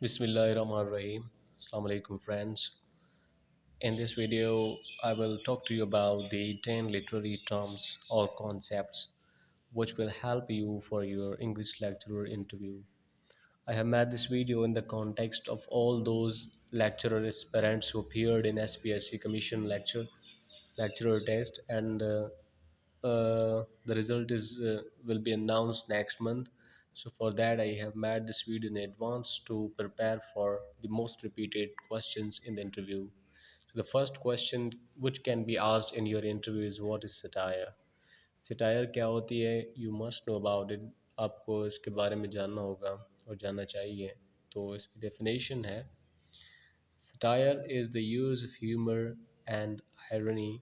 Bismillahirrahmanirrahim. Assalamu alaikum friends. In this video, I will talk to you about the 10 literary terms or concepts which will help you for your English lecturer interview. I have made this video in the context of all those lecturer aspirants who appeared in SPSC Commission lecturer test, and the result is will be announced next month. So for that I have made this video in advance to prepare for the most repeated questions in the interview. So the first question which can be asked in your interview is, what is satire? Satire क्या होती है? You must know about it. आपको इसके बारे में जानना होगा और जानना चाहिए. तो इसकी definition है, satire is the use of humor and irony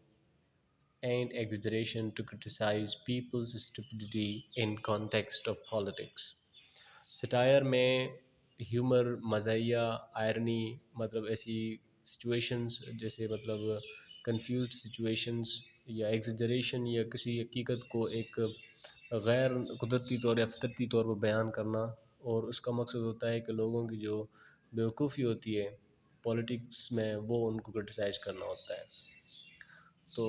and exaggeration to criticize people's stupidity in context of politics. Satire में ह्यूमर, मज़ाहिया, आयरनी मतलब ऐसी सिचुएशंस जैसे मतलब कंफ्यूज्ड सिचुएशंस या एग्जजरेशन या किसी हकीकत को एक गैर कुदरती तौर या फितरती तौर पर बयान करना, और उसका मकसद होता है कि लोगों की जो बेवकूफ़ी होती है पॉलिटिक्स में वो उनको क्रिटिसाइज़ करना होता है. तो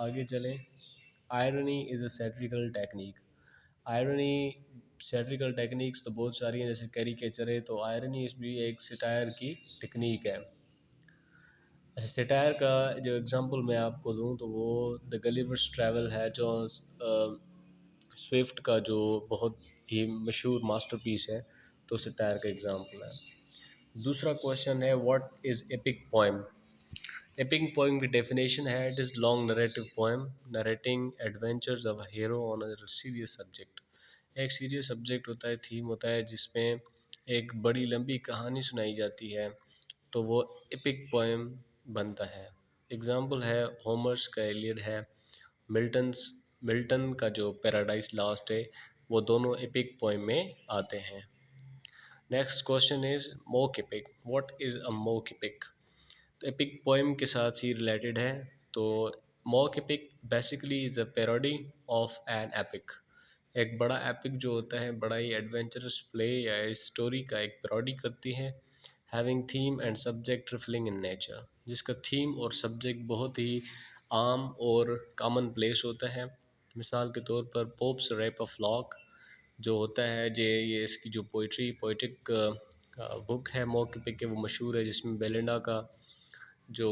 आगे चलें. Irony is a satirical technique. Irony satirical techniques तो बहुत सारी हैं, जैसे कैरिकेचर है, तो आयरनी इस भी एक सटायर की टेक्निक है. अच्छा, सटायर का जो एग्जांपल मैं आपको दूं तो वो द गलिवर्स ट्रैवल है, जो स्विफ्ट का जो बहुत ही मशहूर मास्टरपीस है, तो सटायर का एग्जांपल है. दूसरा क्वेश्चन है, what is epic poem? Epic poem की definition है, it is long narrative poem narrating adventures of a hero on a serious subject. एक सीरियस सब्जेक्ट होता है, थीम होता है, जिसमें एक बड़ी लंबी कहानी सुनाई जाती है, तो वो एपिक पोएम बनता है. एग्जाम्पल है, होमर्स का एलियड है, मिल्टन्स मिल्टन का जो पैराडाइज लास्ट है, वो दोनों एपिक पोएम में आते हैं. Next question is mock epic. What is a mock epic? तो एपिक पोएम के साथ ही रिलेटेड है. तो mock epic basically is a parody of an epic. एक बड़ा एपिक जो होता है, बड़ा ही एडवेंचरस प्ले या स्टोरी का एक पैरोडी करती है, having theme and subject trifling in nature, जिसका थीम और सब्जेक्ट बहुत ही आम और कॉमन प्लेस होता है. मिसाल के तौर पर पोप्स रैप ऑफ लॉक जो होता है, ये इसकी जो पोइटिक बुक है मॉक एपिक के, वो मशहूर है, जिसमें बेलिंडा का जो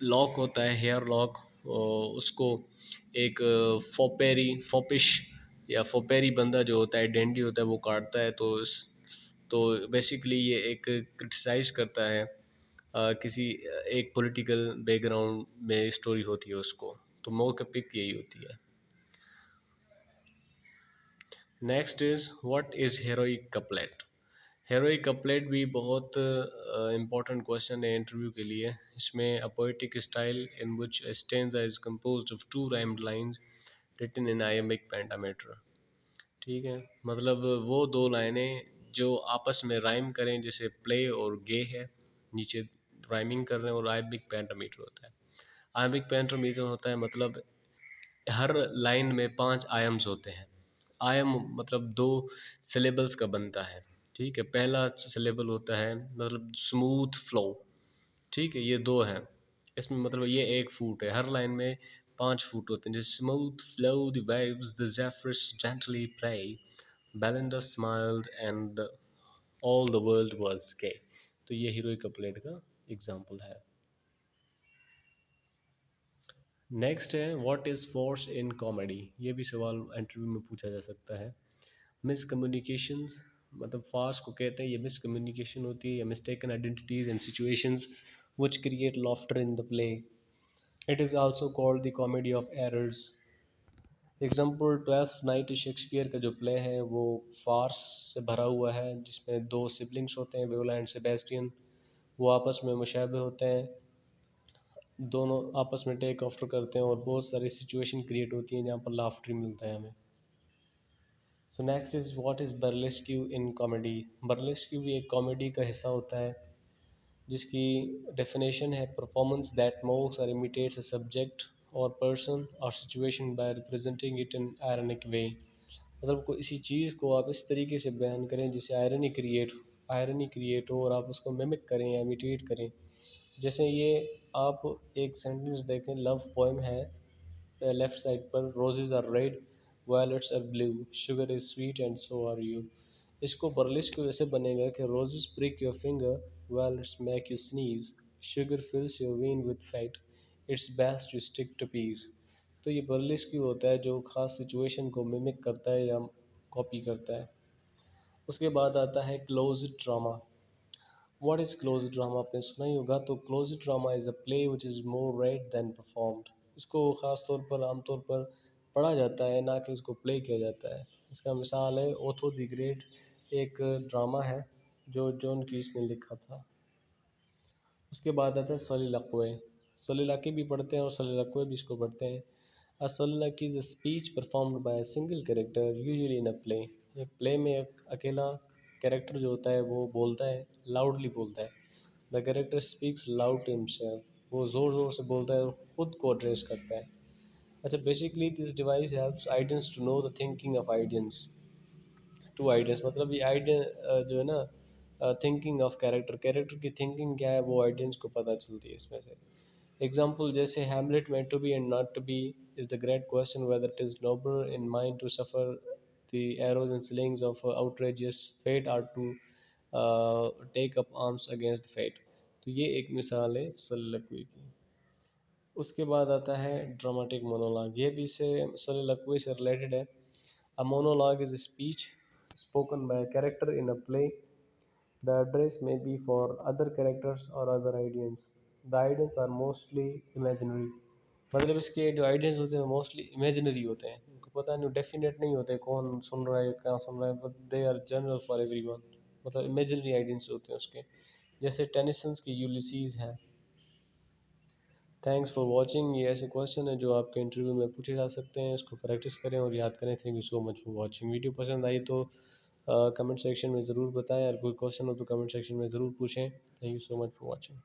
लॉक होता है, हेयर लॉक, उसको एक फोपिश या फोपेरी बंदा जो होता है, डेंडी होता है, वो काटता है. तो बेसिकली ये एक क्रिटिसाइज़ करता है किसी एक पॉलिटिकल बैकग्राउंड में स्टोरी होती है उसको. तो मौका पिक यही होती है. Next is, what is heroic couplet? Heroic couplet भी बहुत इम्पोर्टेंट क्वेश्चन है इंटरव्यू के लिए. इसमें a poetic style in which a stanza is composed of two rhymed lines written in iambic pentameter. ठीक है, मतलब वो दो लाइनें जो आपस में राइम करें, जैसे प्ले और गे है, नीचे राइमिंग कर रहे हैं, और iambic pentameter होता है. iambic pentameter होता है मतलब हर लाइन में 5 आयम्स होते हैं. आयम मतलब 2 सिलेबल्स का बनता है. ठीक है, पहला सिलेबल होता है मतलब स्मूथ फ्लो. ठीक है, ये 2 हैं. इसमें मतलब ये 1 फुट है, हर लाइन में 5 फुट होते हैं. जैसे smooth flow the waves the zephyrs gently play, Belinda smiled and all the world was gay. तो ये हीरोइक कपलेट का एग्जांपल है. नेक्स्ट है, what is farce in comedy? ये भी सवाल इंटरव्यू में पूछा जा सकता है. मिसकम्युनिकेशंस मतलब फार्स को कहते हैं, ये मिसकम्युनिकेशन होती है या mistaken identities and situations which create laughter in the play. It is also called the comedy of errors. Example, twelfth night Shakespeare का जो प्ले है वो फार्स से भरा हुआ है, जिसमें 2 सिबलिंग्स होते हैं, वियोला एंड सेबेस्टियन. वो आपस में मुशाबे होते हैं, दोनों आपस में टेक ऑफ्टर करते हैं, और बहुत सारी सिचुएशन क्रिएट होती हैं जहाँ पर लाफ्टर मिलता है हमें. So next is, what is burlesque in comedy? Burlesque भी एक कॉमेडी का हिस्सा होता है, जिसकी डेफिनेशन है, performance that mocks or imitates a subject or person or situation by representing it in ironic way. मतलब कोई इसी चीज़ को आप इस तरीके से बयान करें जिससे आयरनी क्रिएट आयरनी क्रिएट हो और आप उसको मिमिक करें या इमिटेट करें। जैसे ये आप एक सेंटेंस देखें, लव पोएम है, लेफ्ट साइड पर roses are red, violets are blue, sugar is sweet and so are you. इसको बर्लिश की वजह से बनेगा कि roses prick your finger, violets make you sneeze, sugar fills your vein with fat, it's best to stick to peace. तो ये बर्लिश की होता है जो ख़ास सिचुएशन को मिमिक करता है या कॉपी करता है। उसके बाद आता है closet drama. What is closet drama, आपने सुना ही होगा। तो closet drama is a play which is more read than performed. इसको ख़ास तौर पर आमतौर पर पढ़ा जाता है, ना कि इसको प्ले किया जाता है। इसका मिसाल है ओथो द ग्रेट, एक ड्रामा है जो जॉन कीट्स ने लिखा था। उसके बाद आता है soliloquy। soliloquy भी पढ़ते हैं और soliloquy भी इसको पढ़ते हैं। A soliloquy is a speech performed by a single character usually in a play। एक प्ले में एक अकेला कैरेक्टर जो होता है वो बोलता है, लाउडली बोलता है। The character speaks loud to himself, वो ज़ोर ज़ोर से बोलता है और ख़ुद को एड्रेस करता है। अच्छा, basically this device helps audience to know the thinking of audience. To audience मतलब ये आइडिया जो है ना, थिंकिंग ऑफ कैरेक्टर, कैरेक्टर की थिंकिंग क्या है वो आइडियंस को पता चलती है इसमें से। एग्जाम्पल जैसे हैमलेट में to be and not to be is the great question whether it is noble in mind to suffer the arrows and slings of outrageous fate or to take up arms against the fate. तो ये एक मिसाल है soliloquy की। उसके बाद आता है ड्रामेटिक मोनोलॉग, ये भी से soliloquy से रिलेटेड है। A monologue is a speech spoken by a character in a play. The address may be for other characters or other audience. The audience are mostly imaginary। मतलब इसके जो आइडियंस होते हैं मोस्टली इमेजिनरी होते हैं, उनको पता नहीं, डेफिनेट नहीं होते कौन सुन रहा है क्या सुन रहा है, but they are general for everyone. मतलब इमेजिनरी आइडियंस होते हैं उसके। जैसे टेनिसन्स की यूलिसीज है। Thanks for watching. ये ऐसे क्वेश्चन है जो आपके इंटरव्यू में पूछे जा सकते हैं, इसको प्रैक्टिस करें और याद करें। Thank you so much for watching. Video पसंद आई तो कमेंट सेक्शन में ज़रूर बताएं, अगर कोई क्वेश्चन हो तो कमेंट सेक्शन में ज़रूर पूछें। Thank you so much for watching.